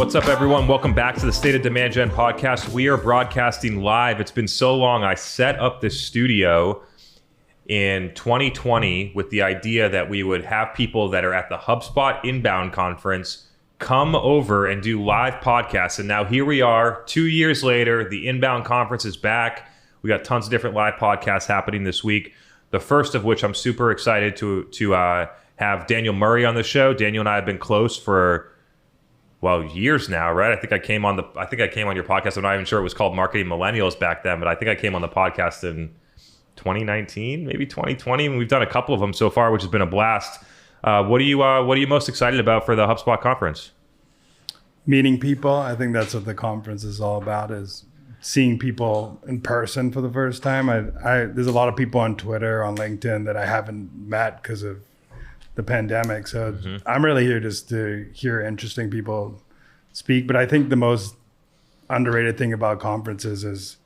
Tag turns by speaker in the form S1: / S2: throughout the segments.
S1: What's up, everyone? Welcome back to the State of Demand Gen podcast. We are broadcasting live. It's been so long. I set up this studio in 2020 with the idea that we would have people that are at the HubSpot Inbound Conference come over and do live podcasts. And now here we are, 2 years later. The Inbound Conference is back. We got tons of different live podcasts happening this week. The first of which I'm super excited to have Daniel Murray on the show. Daniel and I have been close for years now, right? I think I came on your podcast. I'm not even sure it was called Marketing Millennials back then, but I think I came on the podcast in 2019, maybe 2020, and we've done a couple of them so far, which has been a blast. What are you most excited about for the HubSpot conference?
S2: Meeting people. I think that's what the conference is all about, is seeing people in person for the first time. There's a lot of people on Twitter, on LinkedIn that I haven't met because of the pandemic. So I'm really here just to hear interesting people speak. But I think the most underrated thing about conferences is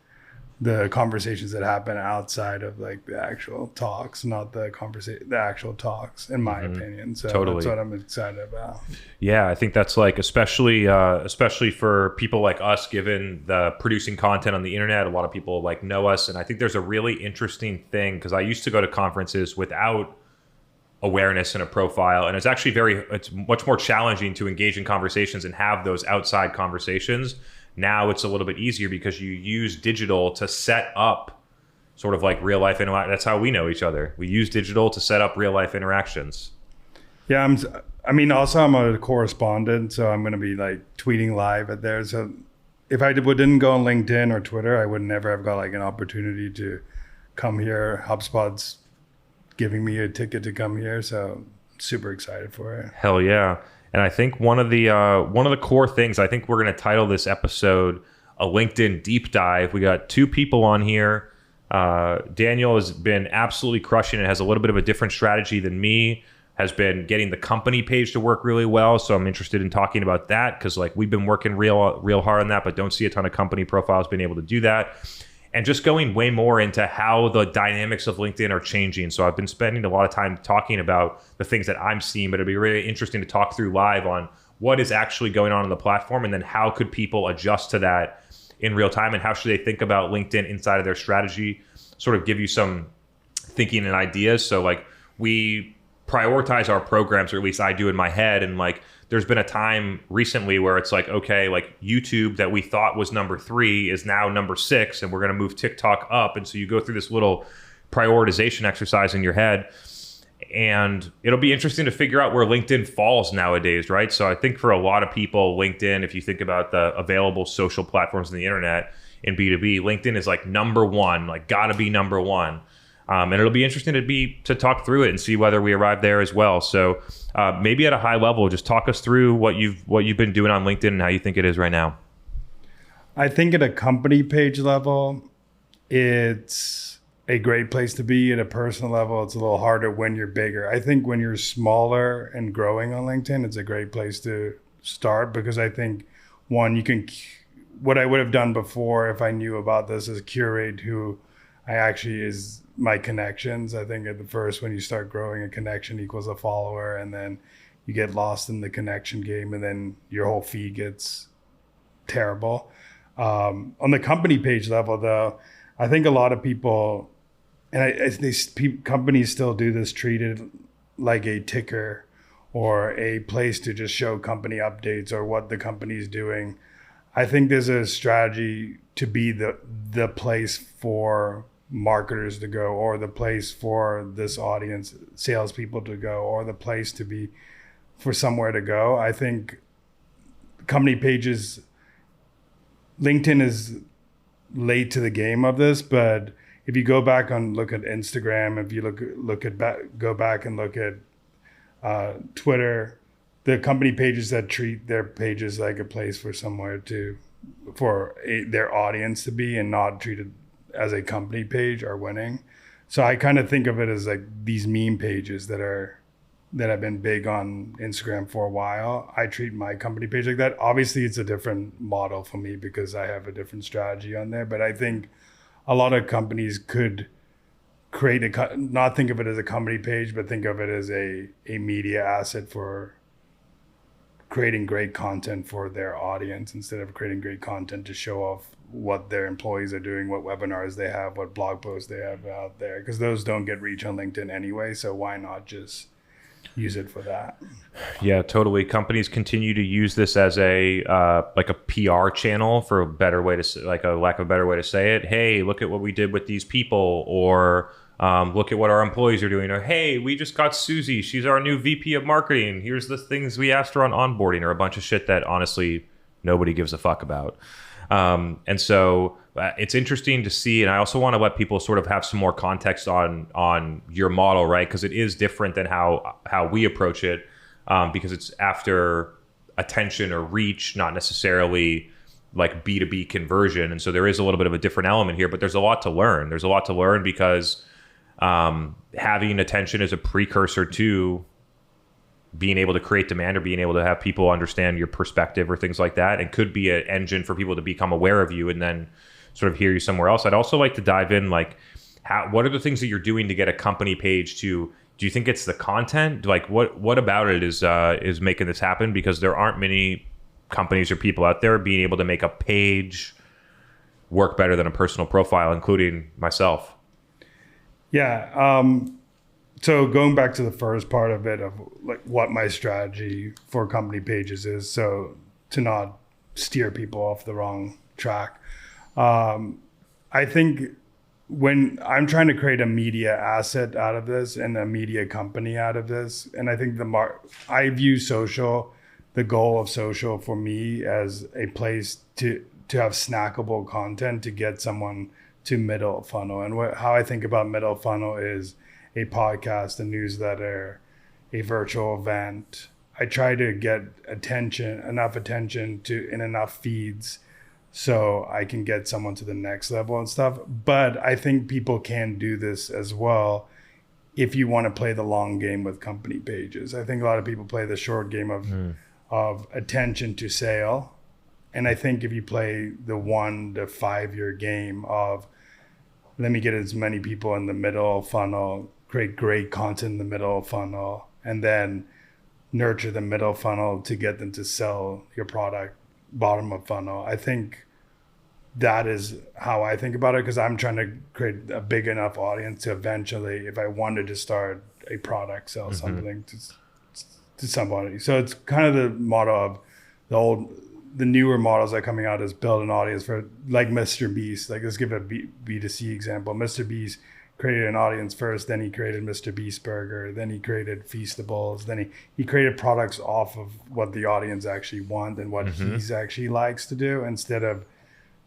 S2: the conversations that happen outside of like the actual talks, not the actual talks, in my opinion. So totally. That's what I'm excited about.
S1: Yeah, I think that's like, especially for people like us, given the producing content on the internet, a lot of people like know us. And I think there's a really interesting thing, because I used to go to conferences without awareness and a profile, and it's much more challenging to engage in conversations and have those outside conversations. Now it's a little bit easier because you use digital to set up sort of like real life interaction. That's how we know each other. We use digital to set up real life interactions.
S2: Yeah, I'm a correspondent, so I'm going to be like tweeting live at there. So if I didn't go on LinkedIn or Twitter, I would never have got like an opportunity to come here. HubSpot's giving me a ticket to come here, so super excited for it.
S1: Hell yeah. And I think one of the core things, I think we're going to title this episode a LinkedIn deep dive. We got two people on here. Daniel has been absolutely crushing it, has a little bit of a different strategy than me, has been getting the company page to work really well. So I'm interested in talking about that, because like we've been working real hard on that, but don't see a ton of company profiles being able to do that. And just going way more into how the dynamics of LinkedIn are changing. So I've been spending a lot of time talking about the things that I'm seeing, but it'd be really interesting to talk through live on what is actually going on the platform, and then how could people adjust to that in real time, and how should they think about LinkedIn inside of their strategy, sort of give you some thinking and ideas. So like we prioritize our programs, or at least I do in my head, and like there's been a time recently where it's like, okay, like YouTube that we thought was number 3 is now number 6, and we're going to move TikTok up. And so you go through this little prioritization exercise in your head, and it'll be interesting to figure out where LinkedIn falls nowadays, right? So I think for a lot of people, LinkedIn, if you think about the available social platforms on the internet in B2B, LinkedIn is like number 1, like gotta be number 1. And it'll be interesting to talk through it and see whether we arrive there as well. So maybe at a high level, just talk us through what you've been doing on LinkedIn and how you think it is right now.
S2: I think at a company page level, it's a great place to be. At a personal level, it's a little harder when you're bigger. I think when you're smaller and growing on LinkedIn, it's a great place to start, because I think, one, what I would have done before if I knew about this is curate who I actually is my connections. I think at the first, when you start growing, a connection equals a follower, and then you get lost in the connection game, and then your whole feed gets terrible. On the company page level, though, I think a lot of people, and companies still do this, treat it like a ticker or a place to just show company updates or what the company's doing. I think there's a strategy to be the place for marketers to go, or the place for this audience, salespeople to go, or the place to be for somewhere to go. I think company pages, LinkedIn is late to the game of this, but if you go back and look at Instagram, if you go back and look at Twitter, the company pages that treat their pages like a place for somewhere for their audience to be, and not treated as a company page, are winning. So I kind of think of it as like these meme pages that have been big on Instagram for a while. I treat my company page like that. Obviously, it's a different model for me because I have a different strategy on there. But I think a lot of companies could not think of it as a company page, but think of it as a media asset for creating great content for their audience instead of creating great content to show off what their employees are doing, what webinars they have, what blog posts they have out there, because those don't get reach on LinkedIn anyway. So why not just use it for that?
S1: Yeah, totally. Companies continue to use this as a like a PR channel, for a better way to say, like a lack of a better way to say it. Hey, look at what we did with these people, or look at what our employees are doing, or hey, we just got Susie. She's our new VP of marketing. Here's the things we asked her on onboarding, or a bunch of shit that honestly nobody gives a fuck about. And so it's interesting to see, and I also want to let people sort of have some more context on your model, right? Because it is different than how we approach it, because it's after attention or reach, not necessarily like B2B conversion. And so there is a little bit of a different element here, but there's a lot to learn. There's a lot to learn because having attention is a precursor to being able to create demand, or being able to have people understand your perspective or things like that. It could be an engine for people to become aware of you and then sort of hear you somewhere else. I'd also like to dive in, like, what are the things that you're doing to get a company page to, do you think it's the content? Like what about it is making this happen? Because there aren't many companies or people out there being able to make a page work better than a personal profile, including myself.
S2: Yeah. So going back to the first part of it, of like what my strategy for company pages is, so to not steer people off the wrong track. I think when I'm trying to create a media asset out of this and a media company out of this, and I think I view social, the goal of social for me as a place to have snackable content to get someone to middle funnel. And how I think about middle funnel is a podcast, a newsletter, a virtual event. I try to get enough attention in enough feeds so I can get someone to the next level and stuff. But I think people can do this as well if you want to play the long game with company pages. I think a lot of people play the short game of attention to sale. And I think if you play the 1 to 5 year game of, let me get as many people in the middle funnel, create great content in the middle funnel, and then nurture the middle funnel to get them to sell your product bottom of funnel. I think that is how I think about it, because I'm trying to create a big enough audience to eventually, if I wanted to start a product, sell something to somebody. So it's kind of the model of the newer models that are coming out is build an audience for, like Mr. Beast. Like, let's give a B2C example. Mr. Beast created an audience first, then he created Mr. Beast Burger, then he created Feastables, then he created products off of what the audience actually want and what he's actually likes to do, instead of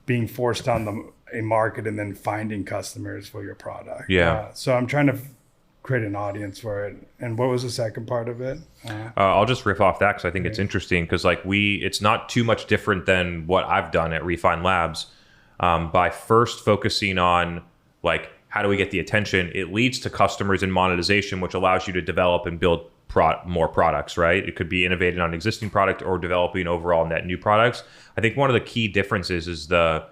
S2: being forced on a market and then finding customers for your product.
S1: Yeah.
S2: So I'm trying to create an audience for it. And what was the second part of it?
S1: I'll just riff off that because I think it's interesting, because like it's not too much different than what I've done at Refine Labs. By first focusing on like, how do we get the attention? It leads to customers and monetization, which allows you to develop and build more products, right? It could be innovating on existing product or developing overall net new products. I think one of the key differences is the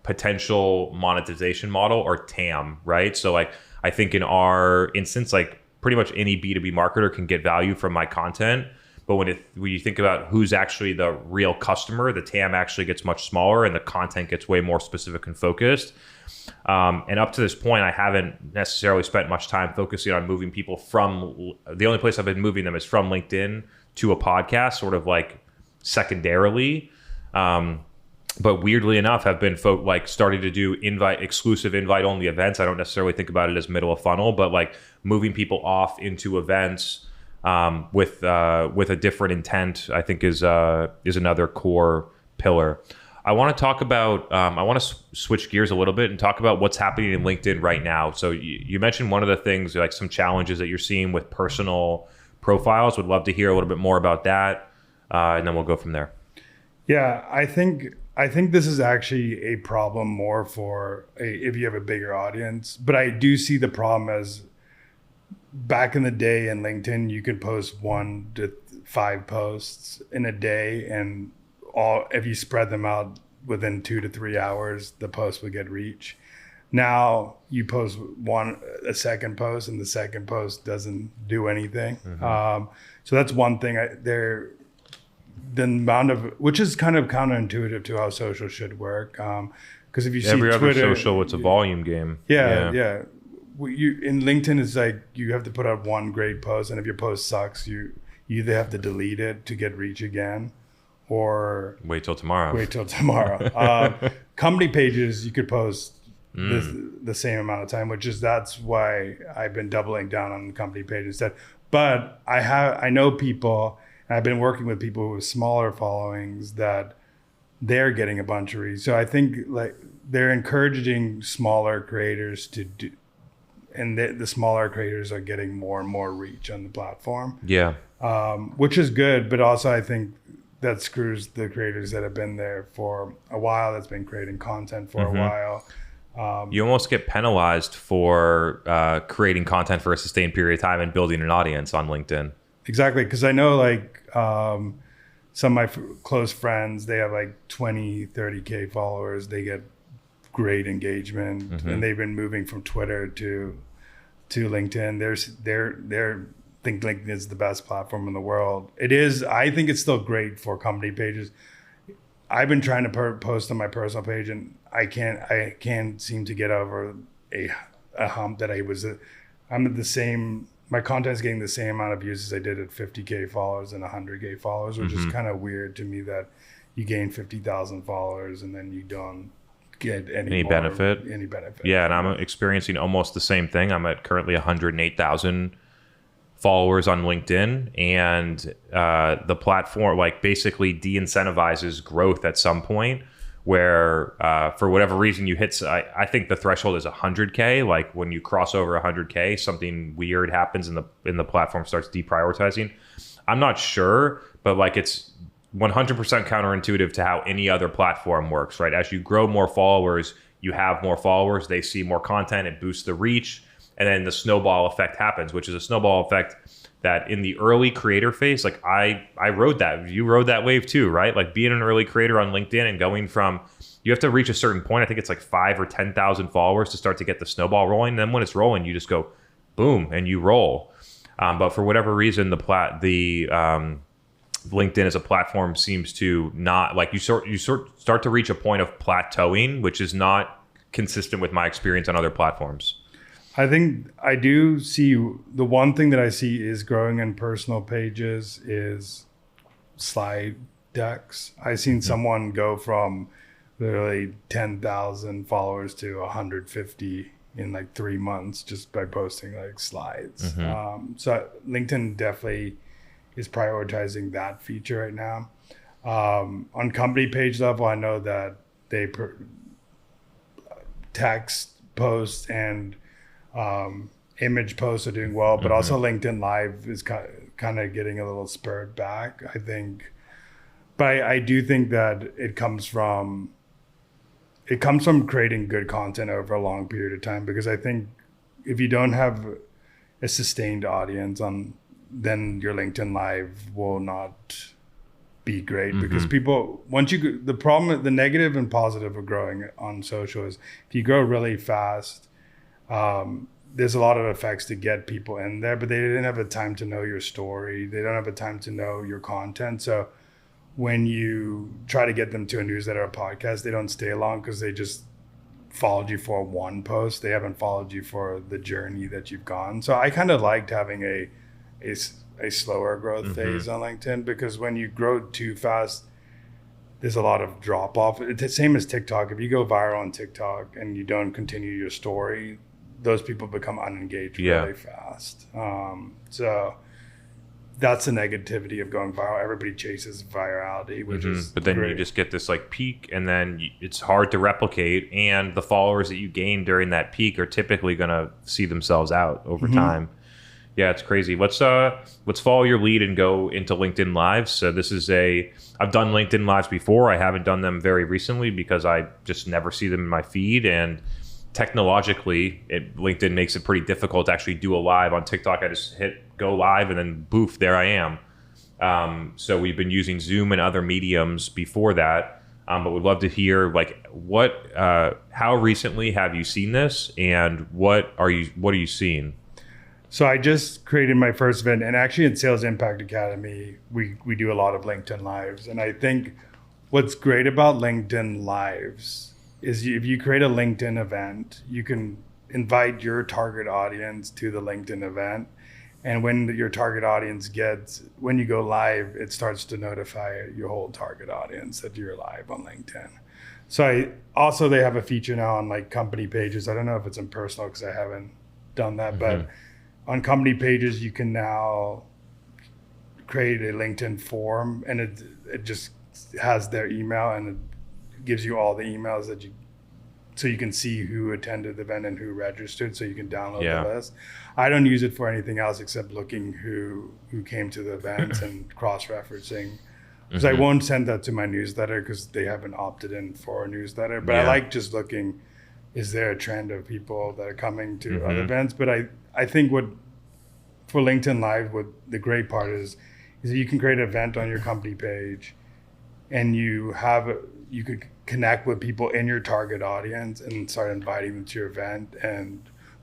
S1: potential monetization model, or TAM, right? So like, I think in our instance, like pretty much any B2B marketer can get value from my content. But when you think about who's actually the real customer, the TAM actually gets much smaller and the content gets way more specific and focused. And up to this point, I haven't necessarily spent much time focusing on moving people from, the only place I've been moving them is from LinkedIn to a podcast, sort of like secondarily. But weirdly enough, have been starting to do exclusive invite only events. I don't necessarily think about it as middle of funnel, but like moving people off into events with a different intent, I think is another core pillar. I want to talk about, I want to switch gears a little bit and talk about what's happening in LinkedIn right now. So you mentioned one of the things, like some challenges that you're seeing with personal profiles. Would love to hear a little bit more about that. And then we'll go from there.
S2: Yeah, I think this is actually a problem more for if you have a bigger audience, but I do see the problem as back in the day in LinkedIn, you could post 1 to 5 posts in a day, and if you spread them out within 2 to 3 hours, the post would get reach. Now you post a second post, and the second post doesn't do anything. So that's one thing. The amount of, which is kind of counterintuitive to how social should work. Because if you see
S1: every other
S2: Twitter,
S1: social, it's a volume game.
S2: Yeah. In LinkedIn, it's like you have to put out one great post, and if your post sucks, you either have to delete it to get reach again, or
S1: wait till tomorrow.
S2: Company pages, you could post the same amount of time, that's why I've been doubling down on the company page instead. But I know people, and I've been working with people with smaller followings that they're getting a bunch of reach. So I think like they're encouraging smaller creators to do, and the smaller creators are getting more and more reach on the platform. Yeah. Which is good, but also I think that screws the creators that have been there for a while, that's been creating content for a while.
S1: You almost get penalized for creating content for a sustained period of time and building an audience on LinkedIn.
S2: Exactly, because I know like some of my close friends, they have like 20, 30K followers. They get great engagement, and they've been moving from Twitter to LinkedIn. They're think LinkedIn is the best platform in the world. It is. I think it's still great for company pages. I've been trying to post on my personal page, and I can't seem to get over a hump that I'm at the same. My content's getting the same amount of views as I did at 50K followers and 100K followers, which is kind of weird to me that you gain 50,000 followers and then you don't get any benefit.
S1: Yeah, and I'm experiencing almost the same thing. I'm at currently 108,000 followers on LinkedIn, and the platform like basically de-incentivizes growth at some point where for whatever reason you hit, I think the threshold is 100K. Like when you cross over 100K, something weird happens and the platform starts deprioritizing. I'm not sure, but like it's 100% counterintuitive to how any other platform works, right? As you grow more followers, you have more followers, they see more content, it boosts the reach, and then the snowball effect happens, which is a snowball effect that in the early creator phase, like I rode that. You rode that wave too, right? Like being an early creator on LinkedIn and going from, you have to reach a certain point. I think it's like 5,000 or 10,000 followers to start to get the snowball rolling. And then when it's rolling, you just go boom and you roll. But for whatever reason, LinkedIn as a platform seems to not, like you start to reach a point of plateauing, which is not consistent with my experience on other platforms.
S2: I think I do see, the one thing that I see is growing in personal pages is slide decks. I've seen someone go from literally 10,000 followers to 150 in like 3 months just by posting like slides. So LinkedIn definitely is prioritizing that feature right now. On company page level, I know that they text posts and image posts are doing well, but also LinkedIn Live is kind of getting a little spurred back, I think. But I do think that it comes from creating good content over a long period of time, because I think if you don't have a sustained audience then your LinkedIn Live will not be great, because people, the negative and positive of growing on social is if you grow really fast, there's a lot of effects to get people in there, but they didn't have the time to know your story. They don't have the time to know your content. So when you try to get them to a newsletter or a podcast, they don't stay long because they just followed you for one post. They haven't followed you for the journey that you've gone. So I kind of liked having a slower growth phase on LinkedIn, because when you grow too fast, there's a lot of drop off. It's the same as TikTok. If you go viral on TikTok and you don't continue your story, those people become unengaged really fast. So that's the negativity of going viral. Everybody chases virality, which is
S1: but then
S2: great.
S1: You just get this like peak, and then it's hard to replicate, and the followers that you gain during that peak are typically going to see themselves out over time. Yeah, it's crazy. Let's follow your lead and go into LinkedIn Lives. So I've done LinkedIn Lives before. I haven't done them very recently because I just never see them in my feed, and technologically, LinkedIn makes it pretty difficult to actually do a live. On TikTok, I just hit go live and then boof, there I am. So we've been using Zoom and other mediums before that. But we'd love to hear like how recently have you seen this, and what are you seeing?
S2: So I just created my first event, and actually in Sales Impact Academy, we do a lot of LinkedIn Lives. And I think what's great about LinkedIn Lives is if you create a LinkedIn event, you can invite your target audience to the LinkedIn event. And when your target audience when you go live, it starts to notify your whole target audience that you're live on LinkedIn. So they have a feature now on like company pages. I don't know if it's in personal because I haven't done that, but on company pages, you can now create a LinkedIn form, and it just has their email, and it gives you all the emails so you can see who attended the event and who registered, so you can download the list. I don't use it for anything else except looking who came to the events and cross-referencing. Because I won't send that to my newsletter because they haven't opted in for a newsletter. But I like just looking, is there a trend of people that are coming to other events? But I think for LinkedIn Live, what the great part is that you can create an event on your company page, and you could connect with people in your target audience and start inviting them to your event.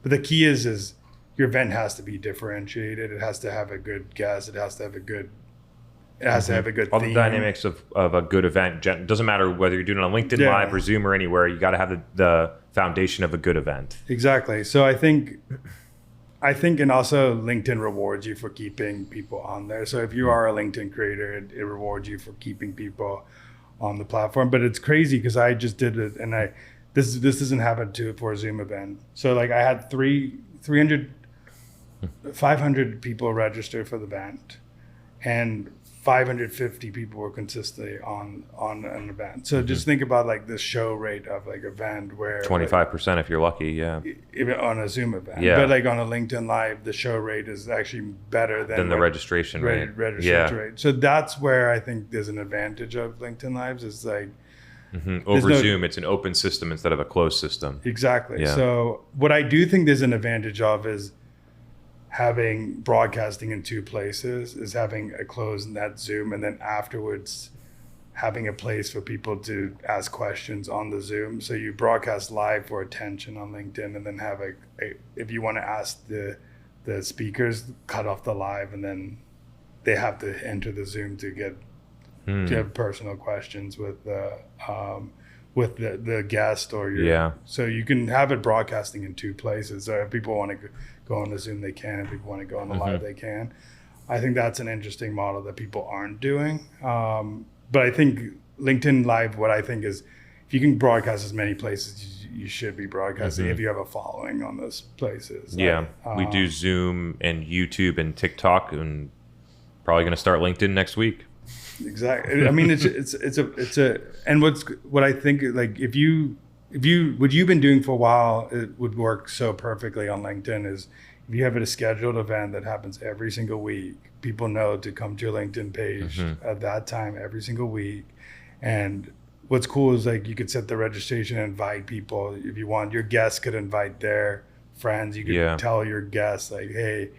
S2: But the key is your event has to be differentiated. It has to have a good guest. It has to have a good
S1: All
S2: theme.
S1: the dynamics of a good event. Doesn't matter whether you're doing it on LinkedIn Live or Zoom or anywhere. You got to have the foundation of a good event.
S2: Exactly. So I think, and also LinkedIn rewards you for keeping people on there. So if you are a LinkedIn creator, it rewards you for keeping people on the platform. But it's crazy because I just did it, and this doesn't happen for a Zoom event. So like I had 500 people register for the event, and 550 people were consistently on an event. So just think about like the show rate of like event where
S1: 25% if you're lucky,
S2: even on a Zoom event.
S1: Yeah.
S2: But like on a LinkedIn Live, the show rate is actually better than
S1: the registration rate.
S2: Rate. So that's where I think there's an advantage of LinkedIn Lives is like
S1: over Zoom, it's an open system instead of a closed system.
S2: Exactly.
S1: Yeah.
S2: So what I do think there's an advantage of is having broadcasting in two places, is having a closed net Zoom, and then afterwards having a place for people to ask questions on the Zoom. So you broadcast live for attention on LinkedIn, and then have if you want to ask the speakers, cut off the live, and then they have to enter the Zoom to have personal questions with the guest or your. So you can have it broadcasting in two places. So if people want to go on the Zoom, they can. If people want to go on the live, they can. I think that's an interesting model that people aren't doing. But I think LinkedIn Live, what I think is, if you can broadcast as many places, you should be broadcasting if you have a following on those places.
S1: Yeah, we do Zoom and YouTube and TikTok, and probably going to start LinkedIn next week.
S2: Exactly. I mean, and what I think, like what you've been doing for a while, it would work so perfectly on LinkedIn is if you have a scheduled event that happens every single week, people know to come to your LinkedIn page at that time every single week. And what's cool is like you could set the registration and invite people if you want. Your guests could invite their friends. You could tell your guests like, hey,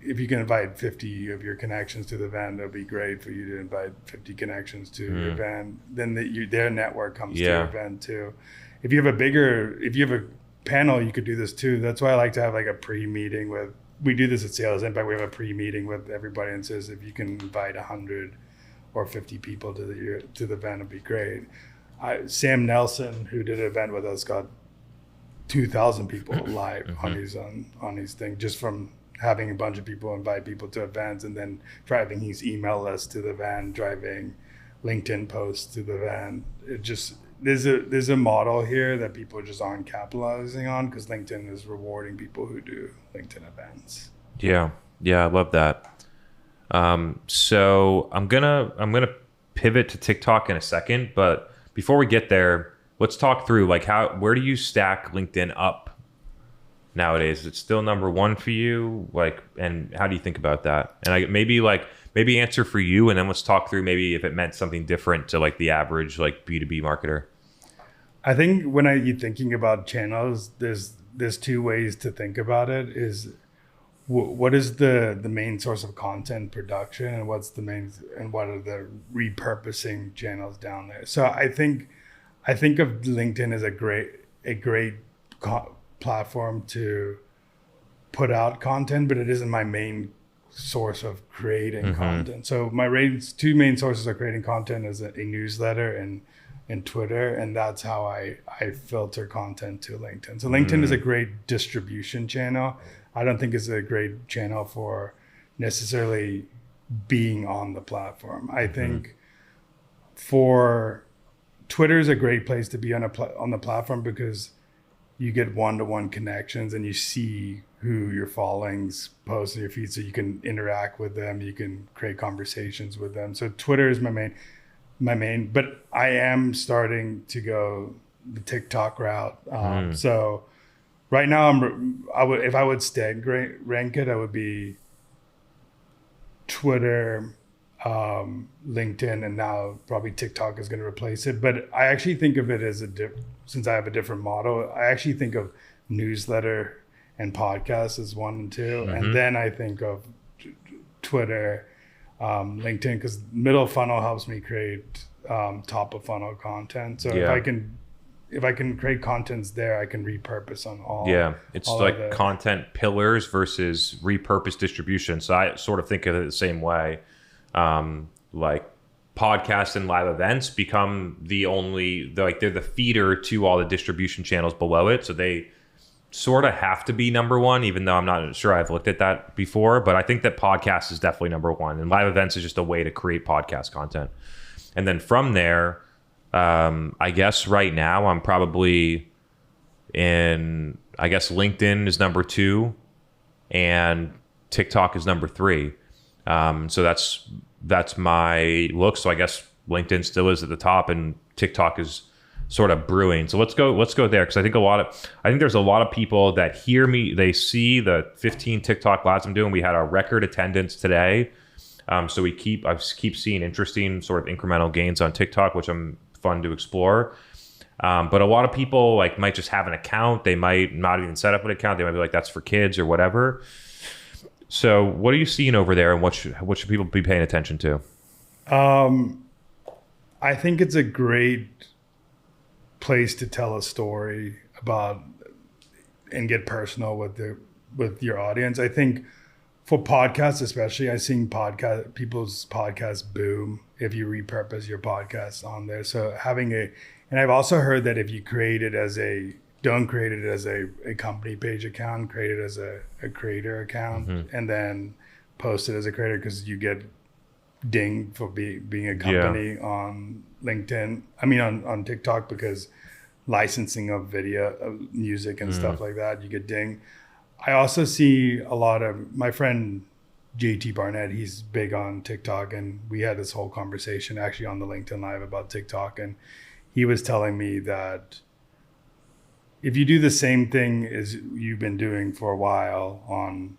S2: if you can invite 50 of your connections to the event, it'll be great for you to invite 50 connections to your event. Then their network comes to your event too. If you have a panel, you could do this too. That's why I like to have like a pre-meeting we do this at Sales Impact. We have a pre-meeting with everybody and says, if you can invite 100 or 50 people to the event, it'd be great. Sam Nelson, who did an event with us, got 2,000 people live on his thing just from having a bunch of people invite people to events, and then driving his email list to the event, driving LinkedIn posts to the event. It just there's a model here that people just aren't capitalizing on because LinkedIn is rewarding people who do LinkedIn events.
S1: Yeah, I love that. So I'm gonna pivot to TikTok in a second, but before we get there, let's talk through like where do you stack LinkedIn up nowadays? Is it still number one for you? Like, and how do you think about that? And maybe answer for you, and then let's talk through maybe if it meant something different to like the average like B2B marketer.
S2: I think when you're thinking about channels, there's two ways to think about it. Is what is the main source of content production, and what are the repurposing channels down there. So I think of LinkedIn as a great platform to put out content, but it isn't my main source of creating content. So my two main sources of creating content is a newsletter and Twitter, and that's how I filter content to LinkedIn. So LinkedIn is a great distribution channel. I don't think it's a great channel for necessarily being on the platform. I think for Twitter is a great place to be on the platform because you get one-to-one connections and you see who your followings post in your feed, so you can interact with them, you can create conversations with them. So Twitter is my main, but I am starting to go the TikTok route. So right now if I would rank it, I would be Twitter, LinkedIn, and now probably TikTok is going to replace it. But I actually think of it as since I have a different model, I actually think of newsletter and podcasts as 1 and 2. And then I think of Twitter, LinkedIn, because middle funnel helps me create top of funnel content. So if I can create contents there, I can repurpose on all.
S1: Yeah, it's all like content pillars versus repurposed distribution. So I sort of think of it the same way. Like podcasts and live events become they're the feeder to all the distribution channels below it. So they sort of have to be number one, even though I'm not sure I've looked at that before. But I think that podcast is definitely number one, and live events is just a way to create podcast content. And then from there, I guess right now I'm probably LinkedIn is number 2 and TikTok is number 3. So that's my look. So I guess LinkedIn still is at the top and TikTok is sort of brewing. So let's go there. Cause I think there's a lot of people that hear me, they see the 15 TikTok lives I'm doing. We had our record attendance today. So I keep seeing interesting sort of incremental gains on TikTok, which I'm fun to explore. But a lot of people might just have an account. They might not even set up an account. They might be like, that's for kids or whatever. So what are you seeing over there, and what should people be paying attention to?
S2: I think it's a great place to tell a story about and get personal with your audience. I think for podcasts especially, I've seen people's podcasts boom if you repurpose your podcast on there. So and I've also heard that if you don't create it as a company page account, create it as a creator account, and then post it as a creator, because you get dinged for being a company on LinkedIn. I mean, on TikTok, because licensing of video, of music and stuff like that, you get dinged. I also see a lot of my friend JT Barnett, he's big on TikTok, and we had this whole conversation actually on the LinkedIn Live about TikTok, and he was telling me that if you do the same thing as you've been doing for a while on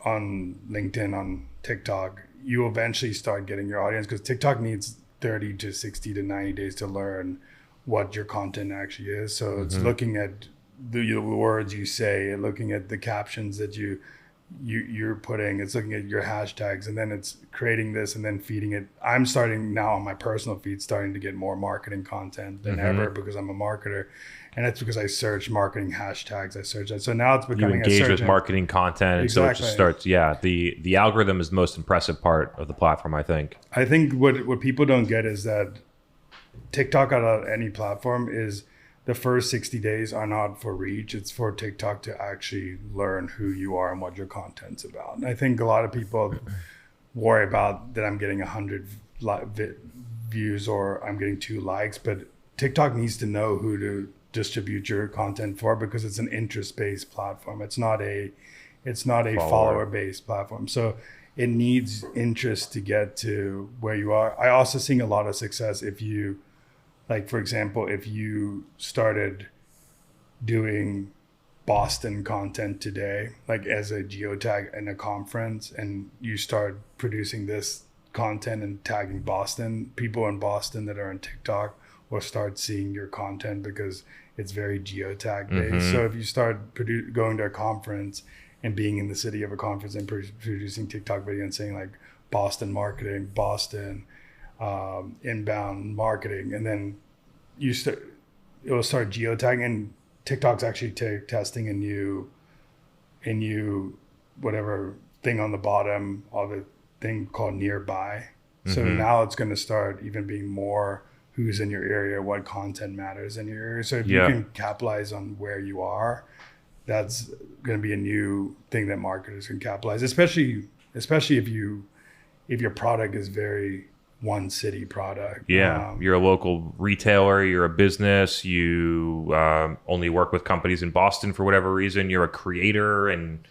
S2: LinkedIn, on TikTok, you eventually start getting your audience, because TikTok needs 30 to 60 to 90 days to learn what your content actually is. So it's looking at the words you say, and looking at the captions that you're putting, it's looking at your hashtags, and then it's creating this and then feeding it. I'm starting now on my personal feed, starting to get more marketing content than ever, because I'm a marketer, and that's because I search marketing hashtags. I search that. So now it's becoming
S1: you engage with marketing content. Exactly. So it just starts. Yeah. The algorithm is the most impressive part of the platform, I think.
S2: I think what people don't get is that TikTok on any platform is the first 60 days are not for reach. It's for TikTok to actually learn who you are and what your content's about. And I think a lot of people worry about that I'm getting 100 views or I'm getting 2 likes, but TikTok needs to know who to distribute your content for, because it's an interest-based platform. It's not a follower-based platform. So it needs interest to get to where you are. I also seeing a lot of success if you, for example, if you started doing Boston content today, as a geotag in a conference, and you start producing this content and tagging Boston, people in Boston that are on TikTok will start seeing your content, because it's very geotag based. So if you start going to a conference and being in the city of a conference and producing TikTok video and saying like Boston marketing, Boston inbound marketing, and then it will start geotagging. And TikTok's actually testing a new whatever thing on the bottom of a thing called nearby. So now it's going to start even being more who's in your area, what content matters in your area. So if you can capitalize on where you are, that's going to be a new thing that marketers can capitalize, especially if your product is very one city product.
S1: You're a local retailer, you're a business, you only work with companies in Boston for whatever reason, you're a creator and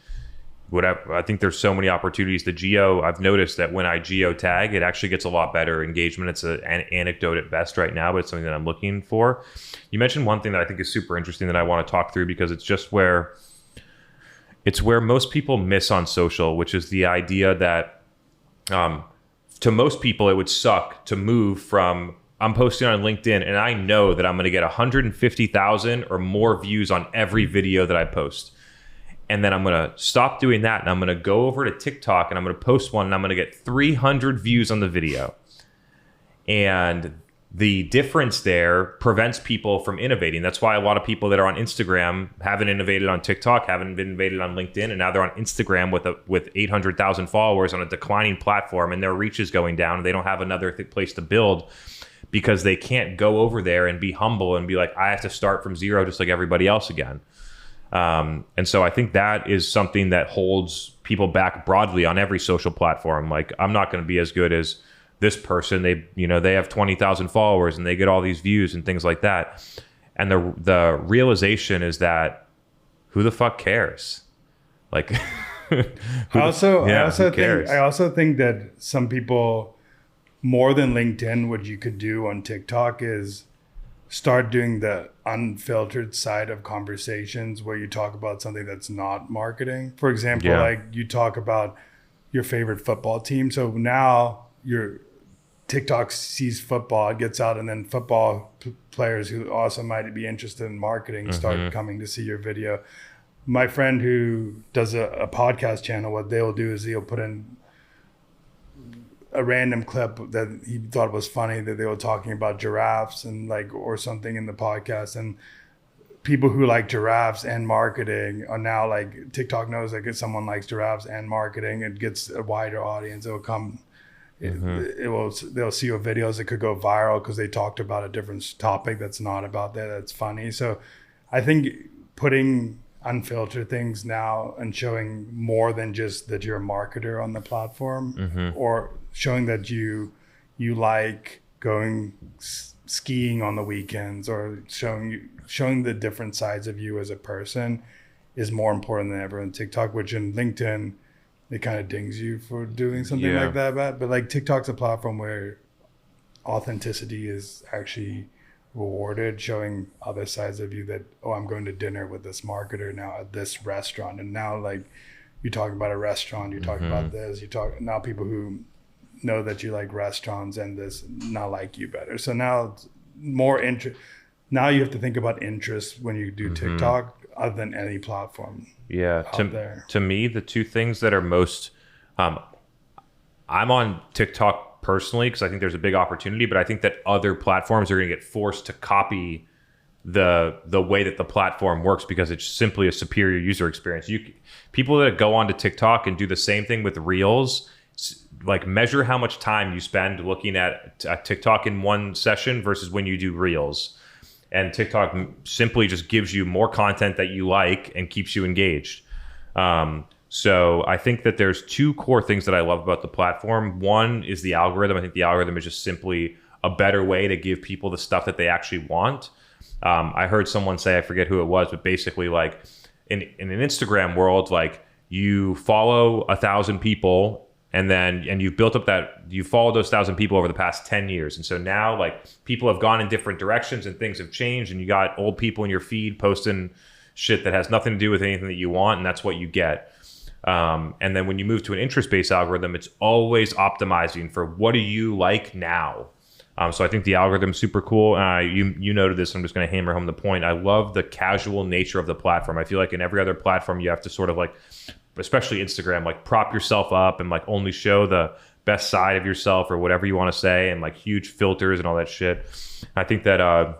S1: whatever. I think there's so many opportunities. I've noticed that when I geo tag, it actually gets a lot better engagement. It's an anecdote at best right now, but it's something that I'm looking for. You mentioned one thing that I think is super interesting that I want to talk through, because it's just where most people miss on social, which is the idea that to most people, it would suck to move from I'm posting on LinkedIn and I know that I'm going to get 150,000 or more views on every video that I post. And then I'm going to stop doing that and I'm going to go over to TikTok and I'm going to post one and I'm going to get 300 views on the video. And the difference there prevents people from innovating. That's why a lot of people that are on Instagram haven't innovated on TikTok, haven't innovated on LinkedIn, and now they're on Instagram with 800,000 followers on a declining platform, and their reach is going down, and they don't have another place to build because they can't go over there and be humble and be like, I have to start from zero just like everybody else again. And so I think that is something that holds people back broadly on every social platform. Like, I'm not going to be as good as this person. They have 20,000 followers and they get all these views and things like that. And the realization is that who the fuck cares? Like,
S2: I also think that some people, more than LinkedIn, what you could do on TikTok is start doing the unfiltered side of conversations where you talk about something that's not marketing. For example, like you talk about your favorite football team. So now your TikTok sees football, it gets out, and then football players who also might be interested in marketing start coming to see your video. My friend who does a podcast channel, what they'll do is he'll put in a random clip that he thought was funny, that they were talking about giraffes and or something in the podcast, and people who like giraffes and marketing are now like, TikTok knows that if someone likes giraffes and marketing, it gets a wider audience. It will come, they'll see your videos. It could go viral because they talked about a different topic that's not about that, that's funny. So I think putting unfiltered things now and showing more than just that you're a marketer on the platform, or showing that you like going skiing on the weekends, or showing the different sides of you as a person is more important than ever on TikTok, which in LinkedIn, it kind of dings you for doing something like that. But like TikTok's a platform where authenticity is actually rewarded, showing other sides of you that, I'm going to dinner with this marketer now at this restaurant. And now like you're talking about a restaurant, you're talking about this, now people who know that you like restaurants and this now like you better. So now it's more interest. Now you have to think about interest when you do TikTok other than any platform. To me, the two things that are most, I'm on TikTok personally because I think there's a big opportunity, but I think that other platforms are going to get forced to copy the way that the platform works because it's simply a superior user experience. People that go onto TikTok and do the same thing with Reels, like measure how much time you spend looking at TikTok in one session versus when you do Reels. And TikTok simply just gives you more content that you like and keeps you engaged. So I think that there's two core things that I love about the platform. One is the algorithm. I think the algorithm is just simply a better way to give people the stuff that they actually want. I heard someone say, I forget who it was, but basically like in an Instagram world, like you follow 1,000 people and you've built up that, you followed those 1,000 people over the past 10 years. And so now like people have gone in different directions and things have changed, and you got old people in your feed posting shit that has nothing to do with anything that you want. And that's what you get. And then when you move to an interest-based algorithm, it's always optimizing for what do you like now?
S1: So I think the algorithm's super cool. You noted this. I'm just going to hammer home the point. I love the casual nature of the platform. I feel like in every other platform, you have to sort of like, especially Instagram, like prop yourself up and like only show the best side of yourself or whatever you want to say, and like huge filters and all that shit. I think that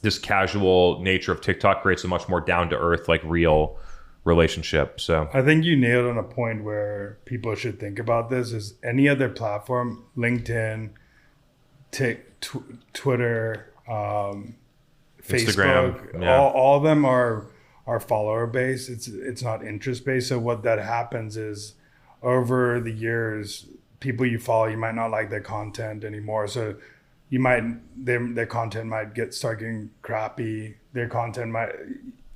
S1: this casual nature of TikTok creates a much more down to earth, like real relationship. So
S2: I think you nailed on a point where people should think about this. Is any other platform, LinkedIn, Twitter, Facebook,
S1: Instagram, yeah.
S2: all of them are follower based. It's not interest based. So what that happens is over the years, people you follow, you might not like their content anymore. So you might their content might start getting crappy. Their content might,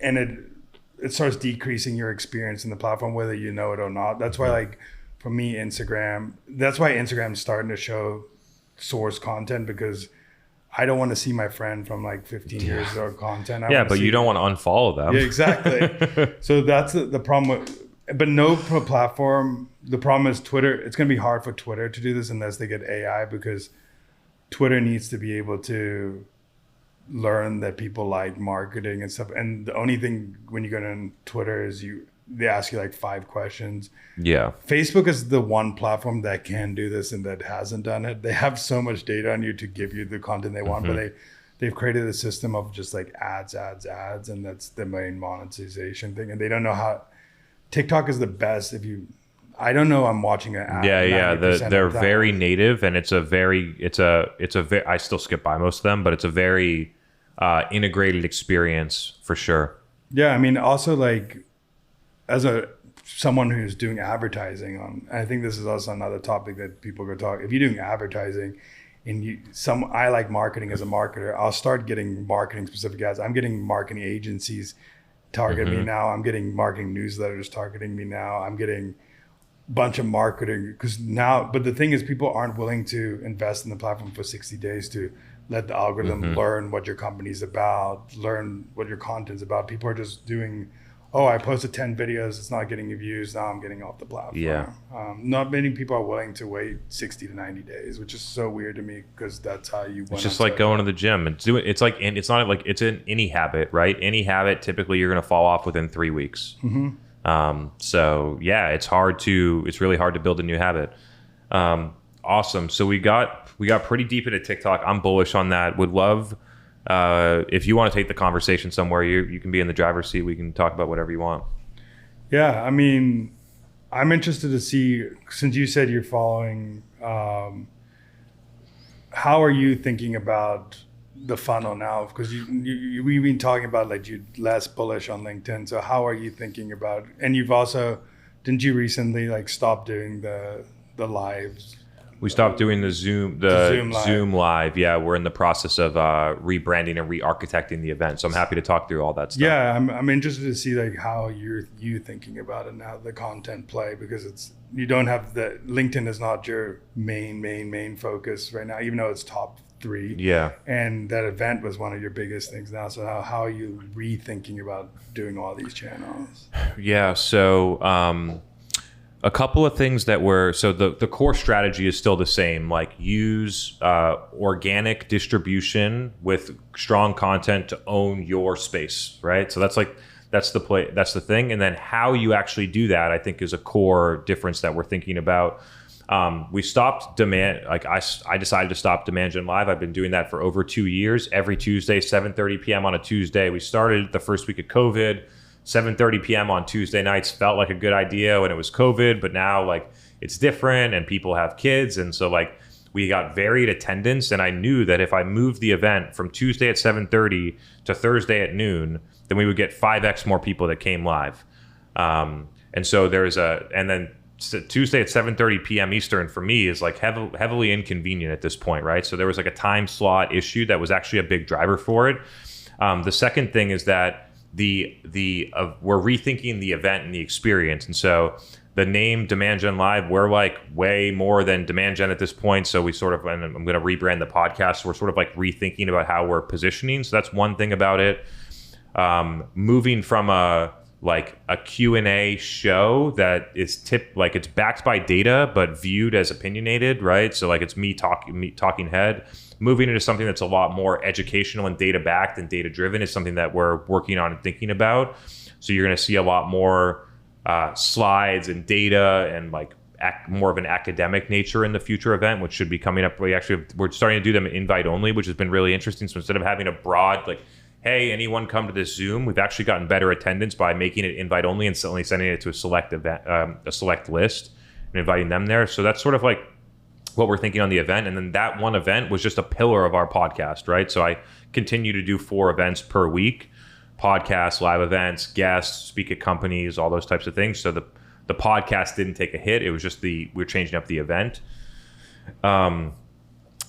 S2: and it starts decreasing your experience in the platform, whether you know it or not. That's why, like for me, that's why Instagram's starting to show source content, because I don't want to see my friend from like 15 years of content.
S1: But you don't want to unfollow them.
S2: Yeah, exactly. So that's the problem but no platform. The problem is Twitter. It's going to be hard for Twitter to do this unless they get AI, because Twitter needs to be able to learn that people like marketing and stuff. And the only thing when you go on Twitter is they ask you like 5 questions.
S1: Yeah.
S2: Facebook is the one platform that can do this and that hasn't done it. They have so much data on you to give you the content they want, but they've created a system of just like ads, and that's the main monetization thing. And they don't know how. TikTok is the best. I don't know, I'm watching an ad.
S1: They're very native, and it's a very I still skip by most of them, but it's a very integrated experience for sure.
S2: Yeah, I mean, also like as someone who's doing advertising I think this is also another topic that people go talk. If you're doing advertising and I like marketing as a marketer, I'll start getting marketing specific ads. I'm getting marketing agencies targeting me now. I'm getting marketing newsletters targeting me now. I'm getting a bunch of marketing but the thing is, people aren't willing to invest in the platform for 60 days to let the algorithm learn what your company's about, learn what your content's about. People are just doing, I posted 10 videos, it's not getting views, now I'm getting off the platform.
S1: Yeah.
S2: Not many people are willing to wait 60 to 90 days, which is so weird to me, because that's how you want.
S1: It's just like going to the gym. It's an any habit, right? Any habit, typically you're going to fall off within 3 weeks. So yeah, it's really hard to build a new habit. Awesome. So we got pretty deep into TikTok. I'm bullish on that. Would love, if you want to take the conversation somewhere, you can be in the driver's seat. We can talk about whatever you want.
S2: Yeah. I mean, I'm interested to see, since you said you're following, how are you thinking about the funnel now? Because we've been talking about like you're less bullish on LinkedIn. So how are you thinking about, and you've also, didn't you recently like stop doing the lives?
S1: We stopped doing the Zoom live. Yeah, we're in the process of rebranding and re-architecting the event. So I'm happy to talk through all that stuff.
S2: Yeah, I'm interested to see like how you thinking about it now, the content play, because you don't have LinkedIn is not your main focus right now, even though it's top 3.
S1: Yeah. And
S2: that event was one of your biggest things now. So how are you rethinking about doing all these channels?
S1: Yeah. So a couple of things the core strategy is still the same, like use organic distribution with strong content to own your space, right? So that's the thing. And then how you actually do that, I think, is a core difference that we're thinking about. We stopped I decided to stop Demand Gen Live. I've been doing that for over 2 years, every Tuesday, 7:30 p.m. on a Tuesday. We started the first week of COVID. 7:30 p.m. on Tuesday nights felt like a good idea when it was COVID, but now like it's different and people have kids. And so like we got varied attendance, and I knew that if I moved the event from Tuesday at 7:30 to Thursday at noon, then we would get 5x more people that came live. And so then Tuesday at 7:30 p.m. Eastern for me is like heavily inconvenient at this point, right? So there was like a time slot issue that was actually a big driver for it. The second thing is that we're rethinking the event and the experience. And so the name Demand Gen Live, we're like way more than Demand Gen at this point. So and I'm going to rebrand the podcast. So we're sort of like rethinking about how we're positioning. So that's one thing about it. Moving from a Q&A show that is it's backed by data, but viewed as opinionated, right? So like it's me talking head, moving into something that's a lot more educational and data backed and data driven is something that we're working on and thinking about. So you're going to see a lot more slides and data and like more of an academic nature in the future event, which should be coming up. We're starting to do them invite only, which has been really interesting. So instead of having a broad like, hey, anyone come to this Zoom, we've actually gotten better attendance by making it invite only and only sending it to a select event, a select list, and inviting them there. So that's sort of like what we're thinking on the event. And then that one event was just a pillar of our podcast, right? So I continue to do 4 events per week, podcasts, live events, guests, speak at companies, all those types of things. So the podcast didn't take a hit. It was just we're changing up the event. And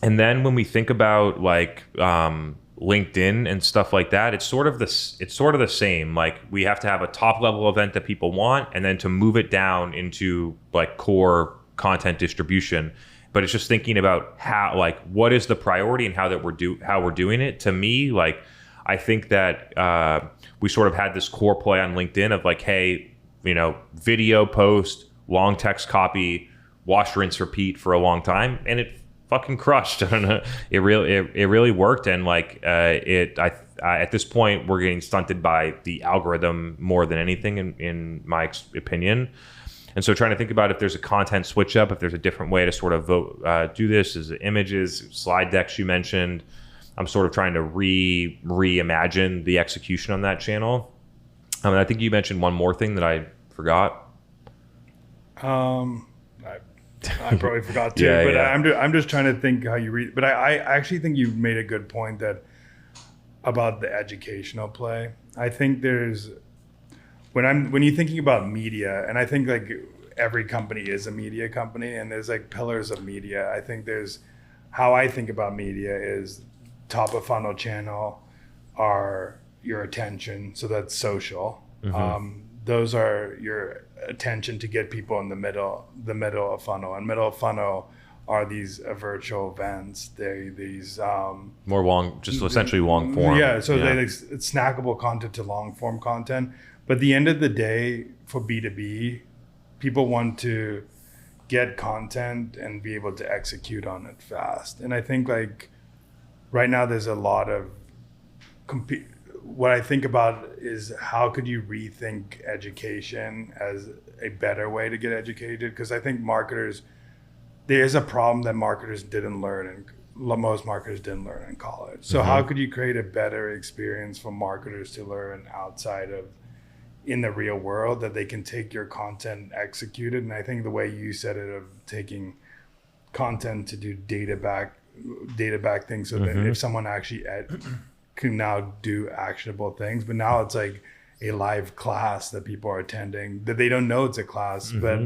S1: then when we think about like LinkedIn and stuff like that, it's sort of the same. Like we have to have a top level event that people want, and then to move it down into like core content distribution. But it's just thinking about how, like, what is the priority and how we're doing it. To me, like, I think that we sort of had this core play on LinkedIn of like, hey, video post, long text copy, wash, rinse, repeat for a long time, and it fucking crushed. I don't know. It really worked, and like at this point we're getting stunted by the algorithm more than anything, in my opinion. And so trying to think about if there's a content switch up, if there's a different way to sort of do this, is it images, slide decks you mentioned. I'm sort of trying to reimagine the execution on that channel. I think you mentioned one more thing that I forgot.
S2: I probably forgot too, but yeah. I'm just trying to think how you read. But I actually think you made a good point about the educational play. I think there's when you're thinking about media, and I think like every company is a media company, and there's like pillars of media. I think there's how I think about media is top of funnel channel are your attention, so that's social. Mm-hmm. Those are your attention to get people in the middle of funnel, and middle of funnel are these virtual events. These
S1: more long, just essentially long form.
S2: Yeah, so it's snackable content to long form content. But at the end of the day, for B2B, people want to get content and be able to execute on it fast. And I think like right now there's a lot of what I think about is how could you rethink education as a better way to get educated? Because I think there's a problem that marketers didn't learn, and most marketers didn't learn in college. So how could you create a better experience for marketers to learn outside of in the real world, that they can take your content executed? And I think the way you said it, of taking content to do data back things, so that if someone actually can now do actionable things, but now it's like a live class that people are attending that they don't know it's a class, but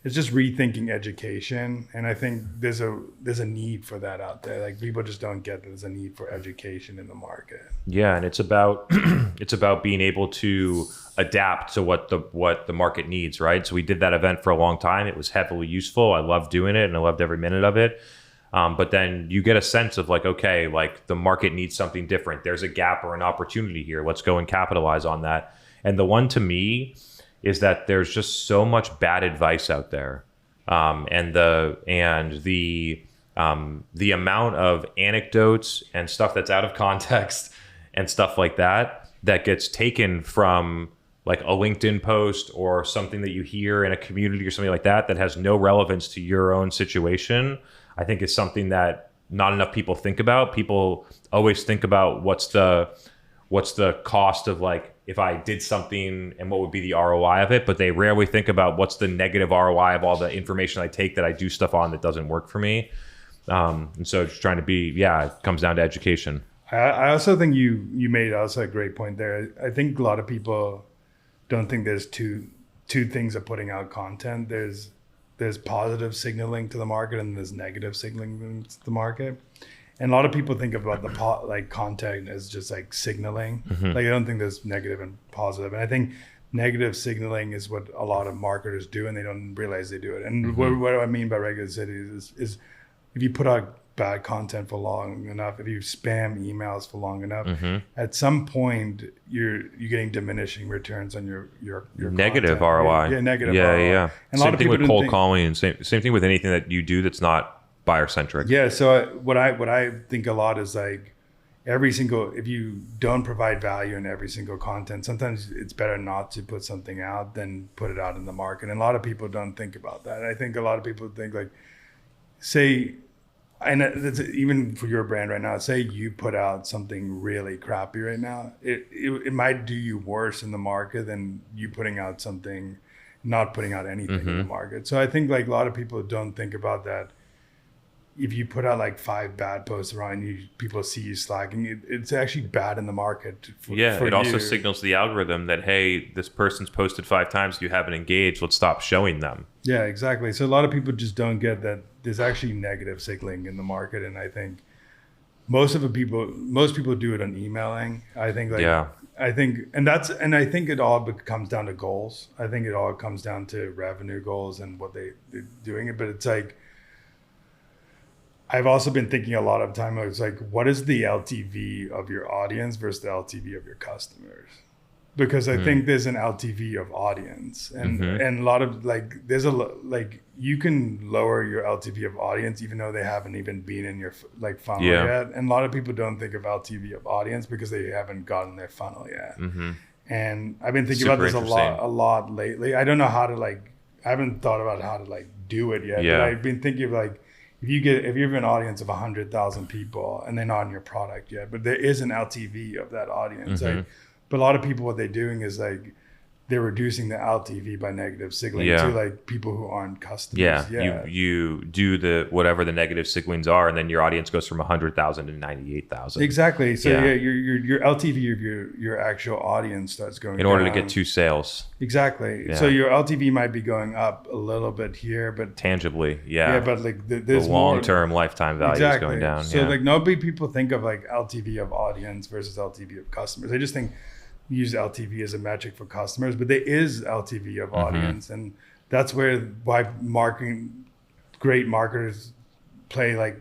S2: it's just rethinking education. And I think there's a need for that out there. Like people just don't get that there's a need for education in the market. Yeah,
S1: and it's about being able to adapt to what the market needs, right? So we did that event for a long time. It was heavily useful. I loved doing it, and I loved every minute of it. But then you get a sense of like, okay, like the market needs something different. There's a gap or an opportunity here. Let's go and capitalize on that. And the one to me is that there's just so much bad advice out there, and the amount of anecdotes and stuff that's out of context and stuff like that gets taken from like a LinkedIn post or something that you hear in a community or something like that has no relevance to your own situation. I think is something that not enough people think about. People always think about what's the cost of like if I did something and what would be the ROI of it, but they rarely think about what's the negative ROI of all the information I take that I do stuff on that doesn't work for me. And so just trying to it comes down to education.
S2: I also think you made also a great point there. I think a lot of people don't think there's two things of putting out content. There's positive signaling to the market and there's negative signaling to the market. And a lot of people think about the content as just like signaling. Like I don't think there's negative and positive. And I think negative signaling is what a lot of marketers do, and they don't realize they do it. And what I mean by negative signaling is if you put out bad content for long enough, if you spam emails for long enough, at some point you're getting diminishing returns on your
S1: negative
S2: content.
S1: ROI.
S2: Yeah, negative
S1: ROI.
S2: ROI.
S1: Yeah.
S2: And
S1: same thing with cold calling, and same thing with anything that you do that's not buyer centric.
S2: Yeah. So what I think a lot is like if you don't provide value in every single content, sometimes it's better not to put something out than put it out in the market. And a lot of people don't think about that. I think a lot of people think like, say, and that's even for your brand right now, say you put out something really crappy right now, it might do you worse in the market than you not putting out anything in the market. So I think like a lot of people don't think about that. If you put out like 5 bad posts around you, people see you slacking, it's actually bad in the market.
S1: It also signals the algorithm that, hey, this person's posted 5 times, you haven't engaged, let's stop showing them. Yeah,
S2: exactly. So a lot of people just don't get that there's actually negative signaling in the market. And I think most people do it on emailing. I think I think it all comes down to goals. I think it all comes down to revenue goals and what they're doing it. But it's like, I've also been thinking a lot of time, it's like, what is the LTV of your audience versus the LTV of your customers? Because I think there's an LTV of audience and a lot of like, you can lower your LTV of audience, even though they haven't even been in your like funnel yet. And a lot of people don't think of LTV of audience because they haven't gotten their funnel yet. And I've been thinking about this a lot lately. I don't know how to I haven't thought about how to do it yet, but I've been thinking of like, if you have an audience of 100,000 people and they're not on your product yet, but there is an LTV of that audience. But a lot of people, what they're doing is like they're reducing the LTV by negative signaling to like people who aren't customers.
S1: You do the whatever the negative signalings are, and then your audience goes from 100,000 to 98,000.
S2: Exactly. So your LTV of your actual audience starts going
S1: in order to get 2 sales.
S2: Exactly. Yeah. So your LTV might be going up a little bit here, but
S1: tangibly,
S2: but like there's
S1: the long-term lifetime value is going down.
S2: So like nobody people think of like LTV of audience versus LTV of customers. They just use LTV as a metric for customers, but there is LTV of audience, and that's why great marketers play like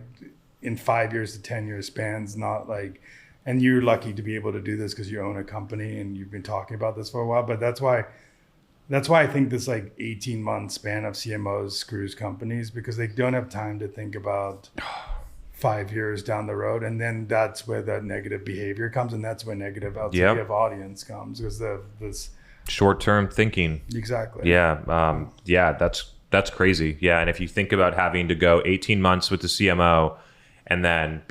S2: in 5 years to 10 year spans, not like, and you're lucky to be able to do this because you own a company and you've been talking about this for a while. But that's why I think this like 18-month span of CMOs screws companies, because they don't have time to think about 5 years down the road, and then that's where the negative behavior comes, and that's where negative LTV of audience comes, because this
S1: short-term thinking.
S2: Exactly.
S1: That's crazy. Yeah, and if you think about having to go 18 months with the CMO, and then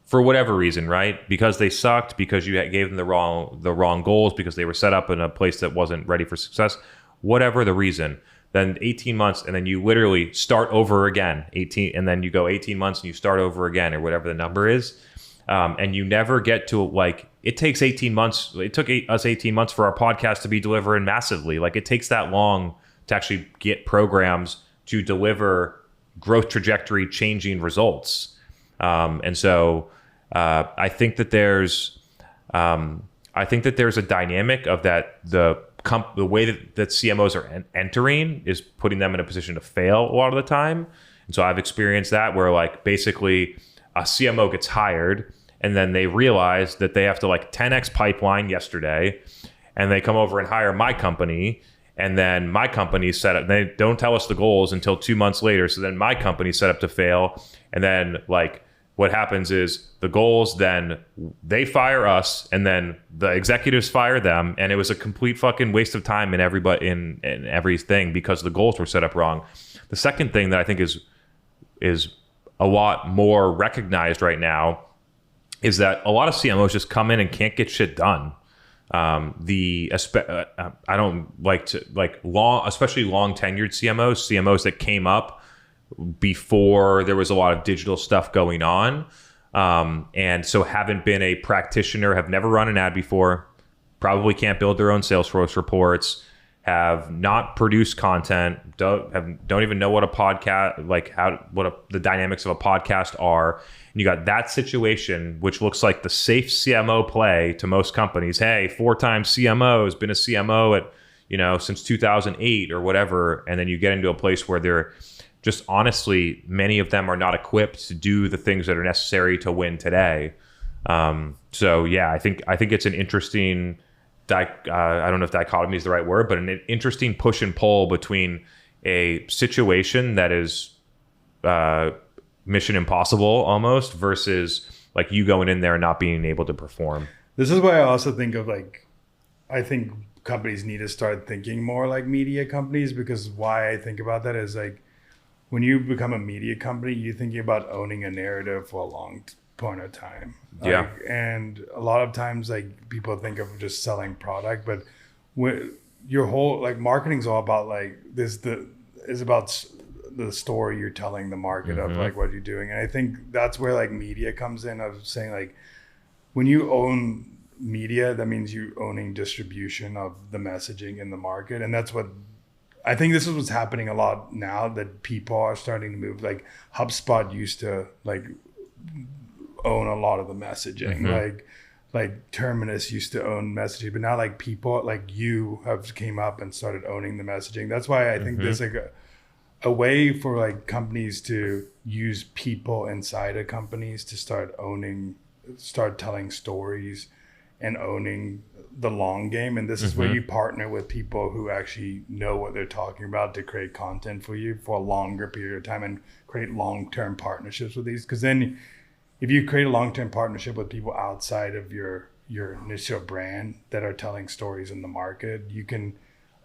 S1: for whatever reason, right? Because they sucked, because you gave them the wrong goals, because they were set up in a place that wasn't ready for success, whatever the reason. Then 18 months, and then you literally start over again, 18, and then you go 18 months and you start over again, or whatever the number is. And you never get to it takes 18 months. It took us 18 months for our podcast to be delivering massively. Like, it takes that long to actually get programs to deliver growth trajectory changing results. And so I think that there's a dynamic of that. The way that CMOs are entering is putting them in a position to fail a lot of the time. And so I've experienced that, where like basically a CMO gets hired and then they realize that they have to 10x pipeline yesterday, and they come over and hire my company, and then my company's set up. They don't tell us the goals until 2 months later. So then my company's set up to fail. And then what happens is the goals, then they fire us, and then the executives fire them, and it was a complete fucking waste of time in everything, because the goals were set up wrong. The second thing that I think is a lot more recognized right now is that a lot of CMOs just come in and can't get shit done. I don't like to especially long tenured CMOs that came up before there was a lot of digital stuff going on, and so haven't been a practitioner, have never run an ad before, probably can't build their own Salesforce reports, have not produced content, don't even know what a podcast, the dynamics of a podcast are. And you got that situation, which looks like the safe CMO play to most companies. Hey, 4-time CMO, has been a CMO at since 2008 or whatever, and then you get into a place where they're just, honestly, many of them are not equipped to do the things that are necessary to win today. So yeah, I think it's an interesting, I don't know if dichotomy is the right word, but an interesting push and pull between a situation that is mission impossible almost, versus like you going in there and not being able to perform.
S2: This is why I also think of like, I think companies need to start thinking more like media companies, because why I think about that is like, when you become a media company, you're thinking about owning a narrative for a long point of time.
S1: Yeah.
S2: And a lot of times like people think of just selling product, but your whole like marketing is all about like is about the story you're telling the market of like what you're doing. And I think that's where like media comes in, of saying like, when you own media, that means you owning distribution of the messaging in the market. And that's what I think, this is what's happening a lot now, that people are starting to move. Like HubSpot used to like own a lot of the messaging. Like Terminus used to own messaging, but now like people like you have came up and started owning the messaging. That's why I think there's like a way for like companies to use people inside of companies to start telling stories and owning the long game. And this is where you partner with people who actually know what they're talking about to create content for you for a longer period of time and create long-term partnerships with these. Because then if you create a long-term partnership with people outside of your initial brand that are telling stories in the market, you can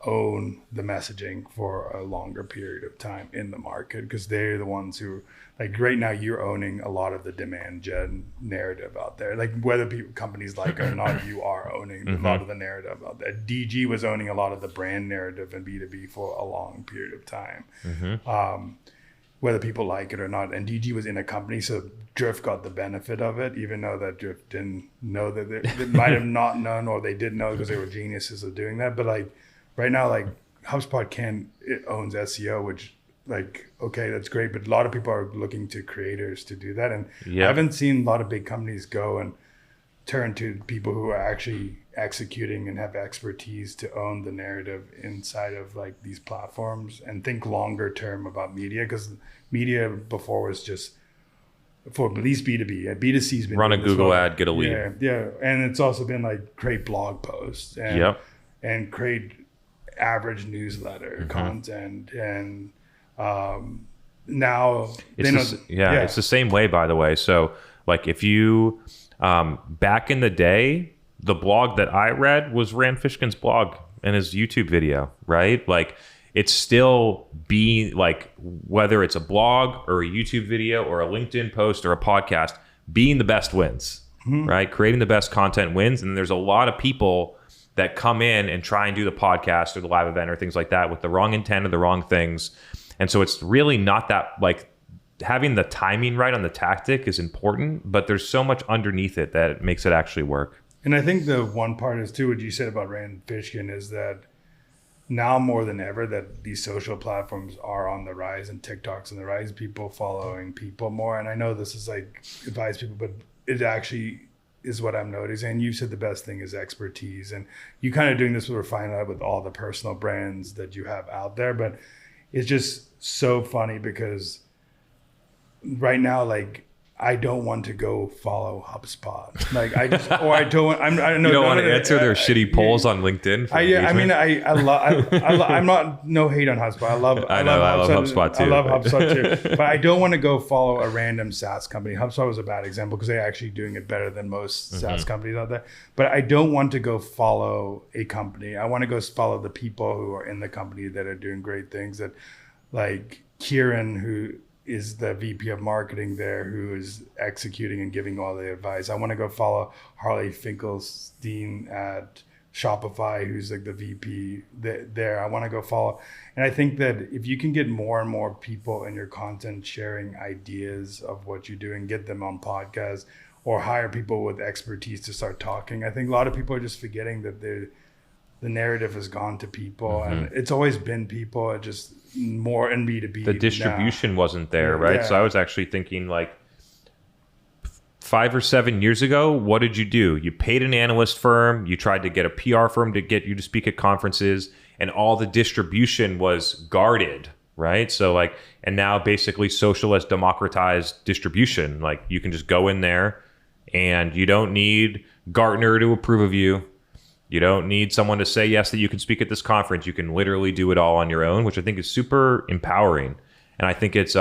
S2: own the messaging for a longer period of time in the market, because they're the ones who, like right now, you're owning a lot of the demand gen narrative out there. Like whether companies like it or not, you are owning a lot of the narrative out there. DG was owning a lot of the brand narrative in B2B for a long period of time. Whether people like it or not. And DG was in a company, so Drift got the benefit of it, even though that Drift didn't know that they might have not known, or they did know because they were geniuses of doing that. But like right now, like HubSpot it owns SEO, which like, okay, that's great. But a lot of people are looking to creators to do that. And I haven't seen a lot of big companies go and turn to people who are actually executing and have expertise to own the narrative inside of like these platforms and think longer term about media, because media before was just for at least B2B. B2C's been
S1: run a Google ad, get a lead.
S2: Yeah. And it's also been like create blog posts and create average newsletter content. And now
S1: it's the same way, by the way. So like if you back in the day, the blog that I read was Rand Fishkin's blog and his YouTube video, right? Like it's still being like, whether it's a blog or a YouTube video or a LinkedIn post or a podcast, being the best wins, right? Creating the best content wins. And there's a lot of people that come in and try and do the podcast or the live event or things like that with the wrong intent or the wrong things. And so it's really not that, like, having the timing right on the tactic is important, but there's so much underneath it that makes it actually work.
S2: And I think the one part is too, what you said about Rand Fishkin is that now more than ever that these social platforms are on the rise, and TikTok's on the rise, people following people more. And I know this is like advise people, but it actually is what I'm noticing. And you said the best thing is expertise, and you kind of doing this with Refine Lab with all the personal brands that you have out there. But it's just so funny because right now, like, I don't want to go follow HubSpot. Like I just, or I don't want, I know
S1: you don't want to answer their shitty polls on LinkedIn.
S2: I'm not, no hate on HubSpot. I love HubSpot too. I love HubSpot too. But I don't want to go follow a random SaaS company. HubSpot was a bad example because they're actually doing it better than most SaaS companies out there. But I don't want to go follow a company. I want to go follow the people who are in the company that are doing great things. That, like Kieran, who is the VP of marketing there, who is executing and giving all the advice. I want to go follow Harley Finkelstein at Shopify, who's like the VP there. I want to go follow. And I think that if you can get more and more people in your content sharing ideas of what you're doing, get them on podcasts or hire people with expertise to start talking. I think a lot of people are just forgetting that the narrative has gone to people, and it's always been people. It just more in B2B.
S1: The distribution wasn't there, right? Yeah. So I was actually thinking, like, 5 or 7 years ago, what did you do? You paid an analyst firm, you tried to get a PR firm to get you to speak at conferences, and all the distribution was guarded, right? So like, and now basically social has democratized distribution. Like you can just go in there and you don't need Gartner to approve of you. You don't need someone to say yes that you can speak at this conference. You can literally do it all on your own, which I think is super empowering. And I think it's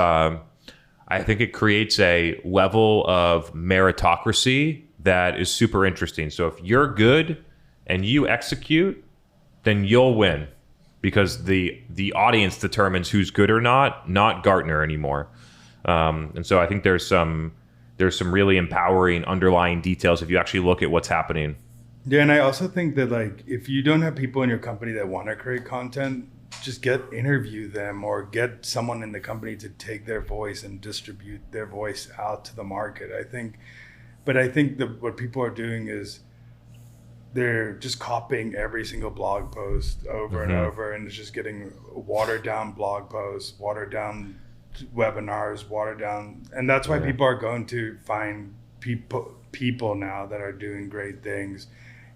S1: I think it creates a level of meritocracy that is super interesting. So if you're good and you execute, then you'll win, because the audience determines who's good or not Gartner anymore. And so I think there's some really empowering underlying details if you actually look at what's happening.
S2: Yeah, and I also think that like if you don't have people in your company that want to create content, just interview them or get someone in the company to take their voice and distribute their voice out to the market. I think that what people are doing is they're just copying every single blog post over and over, and it's just getting watered down blog posts, watered down webinars, watered down, and that's why people are going to find people now that are doing great things.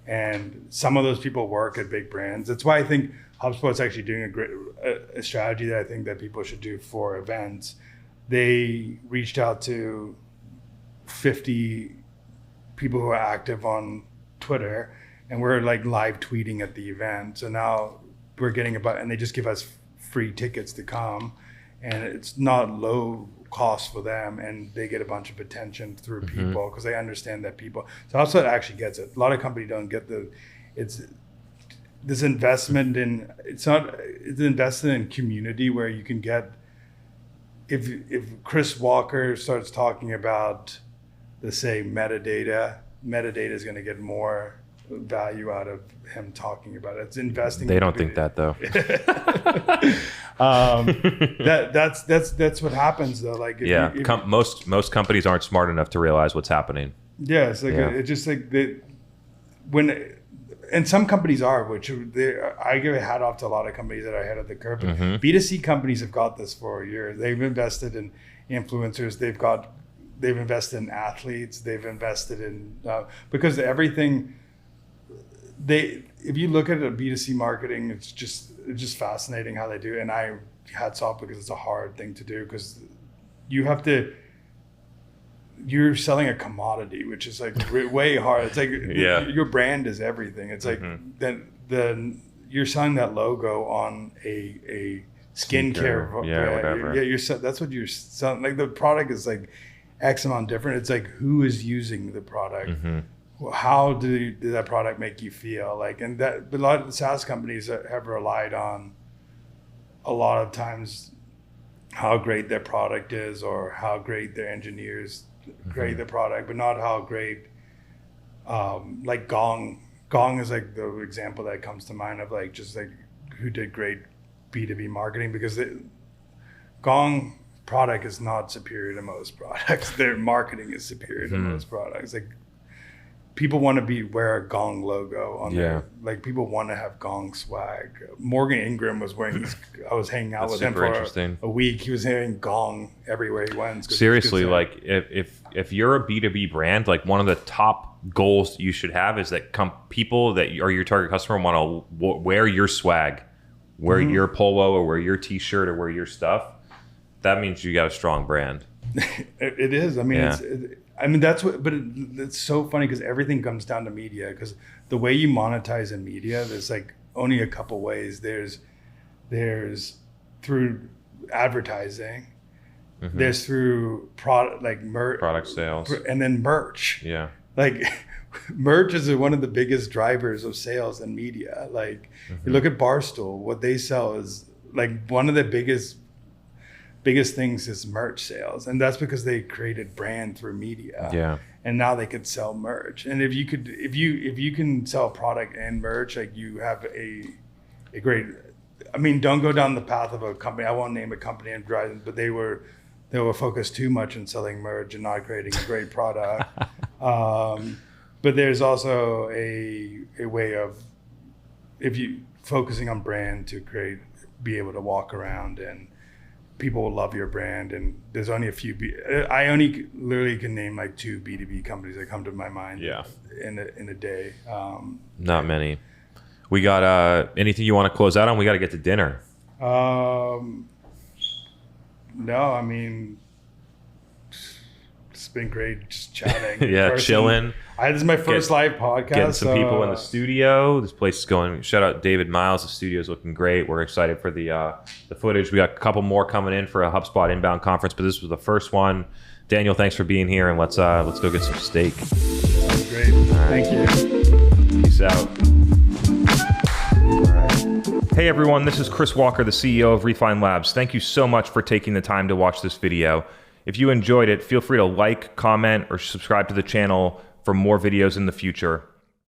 S2: And some of those people work at big brands. That's why I think HubSpot's actually doing a strategy that I think that people should do for events. They reached out to 50 people who are active on Twitter, and we're like live tweeting at the event. So now we're getting and they just give us free tickets to come, and it's not low cost for them, and they get a bunch of attention through people because they understand that people. So HubSpot actually gets it. A lot of companies don't get it's invested in community where you can get, if Chris Walker starts talking about metadata is going to get more value out of him talking about it. It's investing.
S1: They don't think that though.
S2: That's what happens though. Like
S1: most companies aren't smart enough to realize what's happening.
S2: Yeah, it's like it's just like and some companies are, which I give a hat off to a lot of companies that are ahead of the curve. But B2C companies have got this for years. They've invested in influencers. They've invested in athletes. They've invested in because everything. If you look at a B2C marketing, it's just fascinating how they do it. And I hats off, because it's a hard thing to do, because you're selling a commodity, which is like way hard. It's like your brand is everything. It's like then you're selling that logo on a skincare brand.
S1: Whatever.
S2: That's what you're selling. Like the product is like X amount different. It's like who is using the product. How did that product make you feel? Like, and that a lot of the SaaS companies have relied on a lot of times how great their product is or how great their engineers create the product, but not how great, like Gong is like the example that comes to mind of like just like who did great B2B marketing, because Gong product is not superior to most products. Their marketing is superior to most products. Like, people want to wear a Gong logo on there. Like, people want to have Gong swag. Morgan Ingram was wearing I was hanging out with him for a week. He was wearing Gong everywhere he went.
S1: Seriously, like if you're a B2B brand, like one of the top goals you should have is that people that are your target customer want to wear your swag, wear your polo or wear your t-shirt or wear your stuff. That means you got a strong brand.
S2: It is. I mean, it's so funny because everything comes down to media, because the way you monetize in media, there's like only a couple ways. There's through advertising, there's through product sales, and then merch.
S1: Yeah.
S2: Like merch is one of the biggest drivers of sales in media. Like you look at Barstool, what they sell is like one of the biggest things is merch sales, and that's because they created brand through media. And now they could sell merch. And if you can sell product and merch, like you have a great. I mean, don't go down the path of a company. I won't name a company and drive, but they were focused too much on selling merch and not creating a great product. But there's also a way of, if you focusing on brand to be able to walk around and people will love your brand. And there's only a few. I only literally can name like 2 B2B companies that come to my mind. In a day.
S1: Not many. We got anything you want to close out on? We got to get to dinner.
S2: No, I mean, been great just chatting.
S1: Yeah, chilling.
S2: This is my first live podcast.
S1: Getting some people in the studio. This place is going. Shout out David Miles. The studio's looking great. We're excited for the footage. We got a couple more coming in for a HubSpot inbound conference, but this was the first one. Daniel, thanks for being here, and let's go get some steak.
S2: Sounds great.
S1: Right.
S2: Thank you.
S1: Peace out. Hey everyone, this is Chris Walker, the CEO of Refine Labs. Thank you so much for taking the time to watch this video. If you enjoyed it, feel free to like, comment, or subscribe to the channel for more videos in the future.